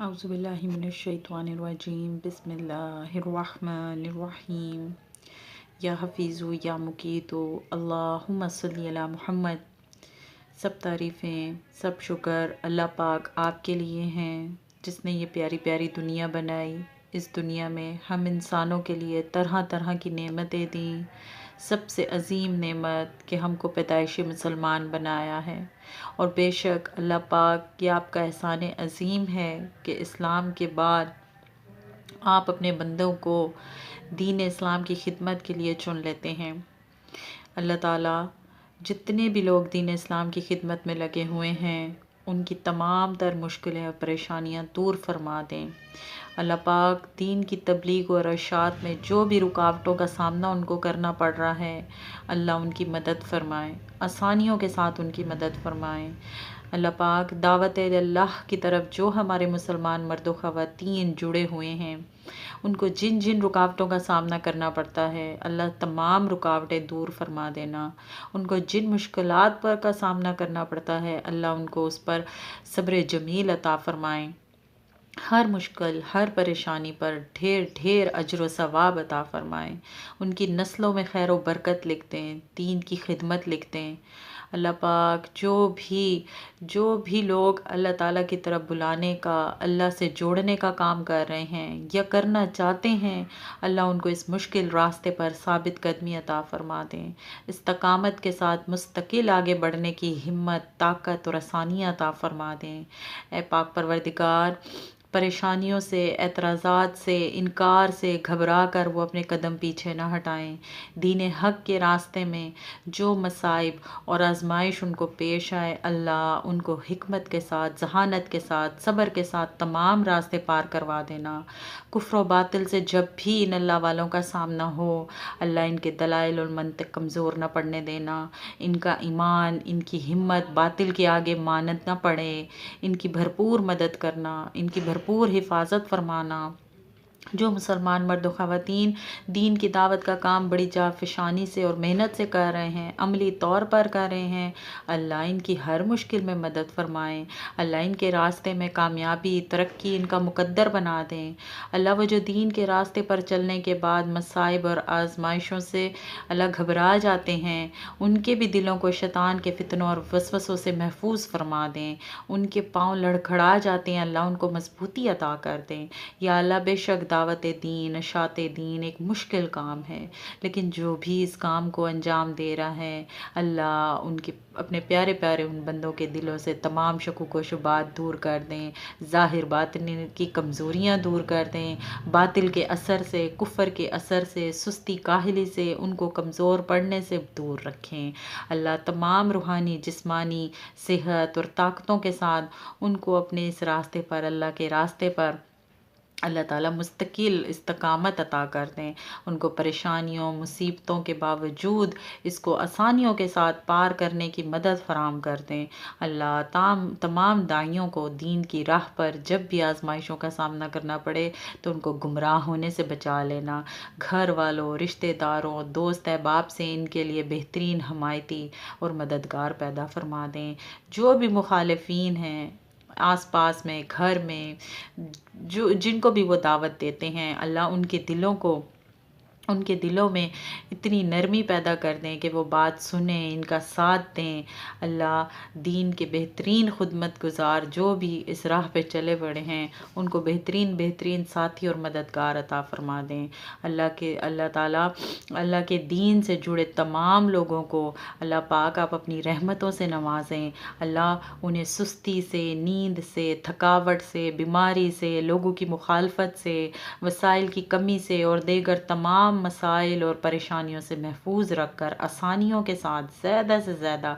اعوذ باللہ من الشیطان الرجیم بسم اللہ الرحمن الرحیم یا حفیظ یا مقیت اللہم صلی علی محمد۔ سب تعریفیں، سب شکر اللہ پاک آپ کے لیے ہیں جس نے یہ پیاری پیاری دنیا بنائی۔ اس دنیا میں ہم انسانوں کے لیے طرح طرح کی نعمتیں دیں۔ سب سے عظیم نعمت کہ ہم کو پیدائش مسلمان بنایا ہے، اور بے شک اللہ پاک یہ آپ کا احسان عظیم ہے کہ اسلام کے بعد آپ اپنے بندوں کو دین اسلام کی خدمت کے لیے چن لیتے ہیں۔ اللہ تعالیٰ جتنے بھی لوگ دین اسلام کی خدمت میں لگے ہوئے ہیں ان کی تمام تر مشکلیں اور پریشانیاں دور فرما دیں۔ اللہ پاک دین کی تبلیغ اور ارشاد میں جو بھی رکاوٹوں کا سامنا ان کو کرنا پڑ رہا ہے، اللہ ان کی مدد فرمائے، آسانیوں کے ساتھ ان کی مدد فرمائے۔ اللہ پاک دعوت اللہ کی طرف جو ہمارے مسلمان مرد و خواتین جڑے ہوئے ہیں ان کو جن جن رکاوٹوں کا سامنا کرنا پڑتا ہے، اللہ تمام رکاوٹیں دور فرما دینا۔ ان کو جن مشکلات پر کا سامنا کرنا پڑتا ہے، اللہ ان کو اس پر صبر جمیل عطا فرمائیں۔ ہر مشکل، ہر پریشانی پر ڈھیر ڈھیر اجر و ثواب عطا فرمائیں۔ ان کی نسلوں میں خیر و برکت لکھ دیں، دین کی خدمت لکھ دیں۔ اللہ پاک جو بھی لوگ اللہ تعالیٰ کی طرف بلانے کا، اللہ سے جوڑنے کا کام کر رہے ہیں یا کرنا چاہتے ہیں، اللہ ان کو اس مشکل راستے پر ثابت قدمی عطا فرما دیں۔ استقامت کے ساتھ مستقل آگے بڑھنے کی ہمت، طاقت اور آسانی عطا فرما دیں۔ اے پاک پروردگار، پریشانیوں سے، اعتراضات سے، انکار سے گھبرا کر وہ اپنے قدم پیچھے نہ ہٹائیں۔ دین حق کے راستے میں جو مصائب اور آزمائش ان کو پیش آئے، اللہ ان کو حکمت کے ساتھ، ذہانت کے ساتھ، صبر کے ساتھ تمام راستے پار کروا دینا۔ کفر و باطل سے جب بھی ان اللہ والوں کا سامنا ہو، اللہ ان کے دلائل اور منطق کمزور نہ پڑنے دینا۔ ان کا ایمان، ان کی ہمت باطل کے آگے مانند نہ پڑے۔ ان کی بھرپور مدد کرنا، ان کی بھرپور حفاظت فرمانا۔ جو مسلمان مرد و خواتین دین کی دعوت کا کام بڑی جافشانی سے اور محنت سے کر رہے ہیں، عملی طور پر کر رہے ہیں، اللہ ان کی ہر مشکل میں مدد فرمائیں۔ اللہ ان کے راستے میں کامیابی، ترقی ان کا مقدر بنا دیں۔ اللہ وہ جو دین کے راستے پر چلنے کے بعد مصائب اور آزمائشوں سے اللہ گھبرا جاتے ہیں، ان کے بھی دلوں کو شیطان کے فتنوں اور وسوسوں سے محفوظ فرما دیں۔ ان کے پاؤں لڑکھڑا جاتے ہیں، اللہ ان کو مضبوطی عطا کر دیں۔ یا اللہ بے شک دعوت دین، اشاعت دین ایک مشکل کام ہے، لیکن جو بھی اس کام کو انجام دے رہا ہے، اللہ ان کے اپنے پیارے پیارے ان بندوں کے دلوں سے تمام شکوک و شبہات دور کر دیں، ظاہر باطن کی کمزوریاں دور کر دیں، باطل کے اثر سے، کفر کے اثر سے، سستی کاہلی سے ان کو کمزور پڑنے سے دور رکھیں۔ اللہ تمام روحانی، جسمانی صحت اور طاقتوں کے ساتھ ان کو اپنے اس راستے پر، اللہ کے راستے پر اللہ تعالیٰ مستقل استقامت عطا کر دیں۔ ان کو پریشانیوں، مصیبتوں کے باوجود اس کو آسانیوں کے ساتھ پار کرنے کی مدد فراہم کر دیں۔ اللہ تمام داعیوں کو دین کی راہ پر جب بھی آزمائشوں کا سامنا کرنا پڑے تو ان کو گمراہ ہونے سے بچا لینا۔ گھر والوں، رشتہ داروں، دوست احباب سے ان کے لیے بہترین حمایتی اور مددگار پیدا فرما دیں۔ جو بھی مخالفین ہیں آس پاس میں، گھر میں، جن کو بھی وہ دعوت دیتے ہیں، اللہ ان کے دلوں میں اتنی نرمی پیدا کر دیں کہ وہ بات سنیں، ان کا ساتھ دیں۔ اللہ دین کے بہترین خدمت گزار جو بھی اس راہ پہ چلے بڑے ہیں ان کو بہترین ساتھی اور مددگار عطا فرما دیں۔ اللہ تعالیٰ اللہ کے دین سے جڑے تمام لوگوں کو اللہ پاک آپ اپنی رحمتوں سے نوازیں۔ اللہ انہیں سستی سے، نیند سے، تھکاوٹ سے، بیماری سے، لوگوں کی مخالفت سے، وسائل کی کمی سے اور دیگر تمام مسائل اور پریشانیوں سے محفوظ رکھ کر آسانیوں کے ساتھ زیادہ سے زیادہ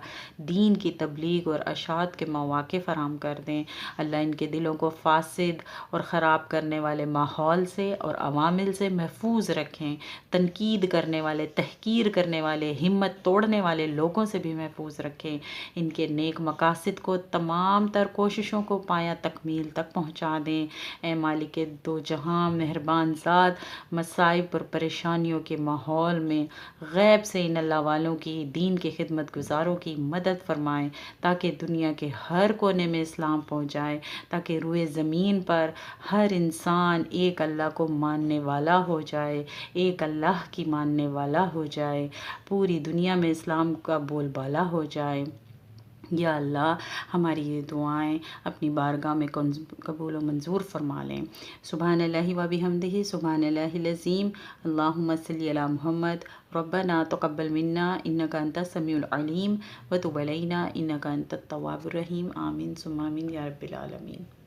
دین کی تبلیغ اور اشاعت کے مواقع فراہم کر دیں۔ اللہ ان کے دلوں کو فاسد اور خراب کرنے والے ماحول سے اور عوامل سے محفوظ رکھیں۔ تنقید کرنے والے، تحقیر کرنے والے، ہمت توڑنے والے لوگوں سے بھی محفوظ رکھیں۔ ان کے نیک مقاصد کو، تمام تر کوششوں کو پایہ تکمیل تک پہنچا دیں۔ اے مالک دو جہاں، مہربان ذات، مصائب اور پریشانی پریشانیوں کے ماحول میں غیب سے ان اللہ والوں کی، دین کے خدمت گزاروں کی مدد فرمائیں تاکہ دنیا کے ہر کونے میں اسلام پہنچ جائے، تاکہ روئے زمین پر ہر انسان ایک اللہ کو ماننے والا ہو جائے، ایک اللہ کی ماننے والا ہو جائے، پوری دنیا میں اسلام کا بول بالا ہو جائے۔ یا اللہ ہماری یہ دعائیں اپنی بارگاہ میں قبول و منظور فرما لیں۔ سبحان اللہ و بحمدہ، سبحان اللہ العظیم، اللہم صلی علی محمد، ربنا تقبل منا انک انت السمیع العلیم وتب علینا انک انت التواب الرحیم، آمین ثم آمین یا رب العالمین۔